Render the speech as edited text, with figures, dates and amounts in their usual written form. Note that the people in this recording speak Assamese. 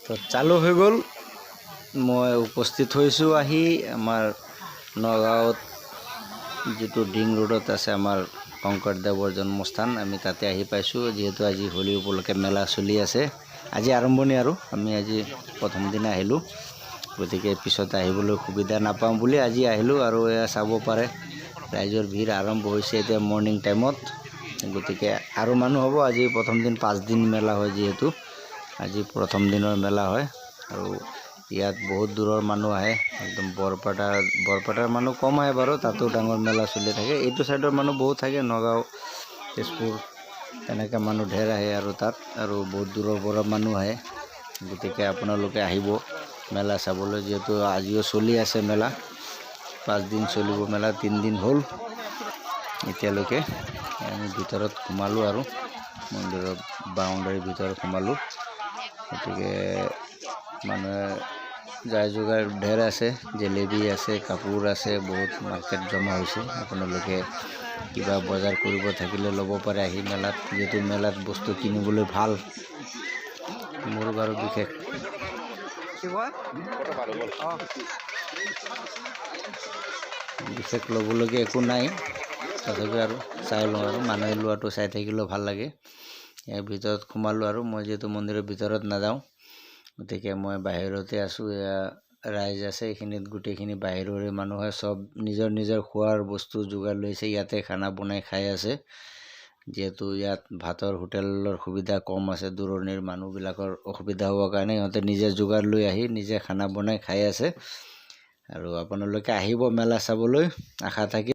তো চালু হৈ গ'ল। মই উপস্থিত হৈছোঁ আহি আমাৰ নগাঁৱত যিটো ডিং ৰোডত আছে আমাৰ শংকৰদেৱৰ জন্মস্থান, আমি তাতে আহি পাইছোঁ। যিহেতু আজি হোলী উপলক্ষে মেলা চলি আছে, আজি আৰম্ভণি আৰু আমি আজি প্ৰথম দিনা আহিলোঁ, গতিকে পিছত আহিবলৈ সুবিধা নাপাওঁ বুলি আজি আহিলোঁ। আৰু এয়া চাব পাৰে ৰাইজৰ ভিৰ আৰম্ভ হৈছে এতিয়া মৰ্ণিং টাইমত, গতিকে আৰু মানুহ হ'ব। আজি প্ৰথম দিন, 5 দিন মেলা হয়, যিহেতু আজি প্ৰথম দিনৰ মেলা হয়। আৰু ইয়াত বহুত দূৰৰ মানুহ আহে, একদম বৰপেটাৰ মানুহ কম আহে বাৰু, তাতো ডাঙৰ মেলা চলি থাকে। এইটো চাইডৰ মানুহ বহুত থাকে, নগাঁও, তেজপুৰ, তেনেকৈ মানুহ ঢেৰ আহে আৰু তাত আৰু বহুত দূৰৰ পৰা মানুহ আহে। গতিকে আপোনালোকে আহিব মেলা চাবলৈ, যিহেতু আজিও চলি আছে মেলা। 5 দিন চলিব মেলা, 3 দিন হ'ল এতিয়ালৈকে। আমি ভিতৰত সোমালোঁ আৰু মন্দিৰৰ বাউণ্ডাৰীৰ ভিতৰত সোমালোঁ। গতিকে মানুহে যাৰ যোগাৰ ঢেৰ আছে, জেলেবি আছে, কাপোৰ আছে, বহুত মাৰ্কেট জমা হৈছে। আপোনালোকে কিবা বজাৰ কৰিব থাকিলে ল'ব পাৰে আহি মেলাত, যিহেতু মেলাত বস্তু কিনিবলৈ ভাল। মোৰ বাৰু বিশেষ ল'বলগীয়া একো নাই, তথাপি আৰু চাই লওঁ আৰু মানুহে লোৱাটো চাই থাকিলেও ভাল লাগে। ইয়াৰ ভিতৰত সোমালোঁ আৰু মই যিহেতু মন্দিৰৰ ভিতৰত নাযাওঁ, গতিকে মই বাহিৰতে আছোঁ। এয়া ৰাইজ আছে, এইখিনিত গোটেইখিনি বাহিৰৰে মানুহ হয়, চব নিজৰ নিজৰ খোৱাৰ বস্তু যোগাৰ লৈছে, ইয়াতে খানা বনাই খাই আছে। যিহেতু ইয়াত ভাতৰ হোটেলৰ সুবিধা কম আছে, দূৰণিৰ মানুহবিলাকৰ অসুবিধা হ'বৰ কাৰণে সিহঁতে নিজে যোগাৰ লৈ আহি নিজে খানা বনাই খাই আছে। আৰু আপোনালোকে আহিব মেলা চাবলৈ, আশা থাকিল।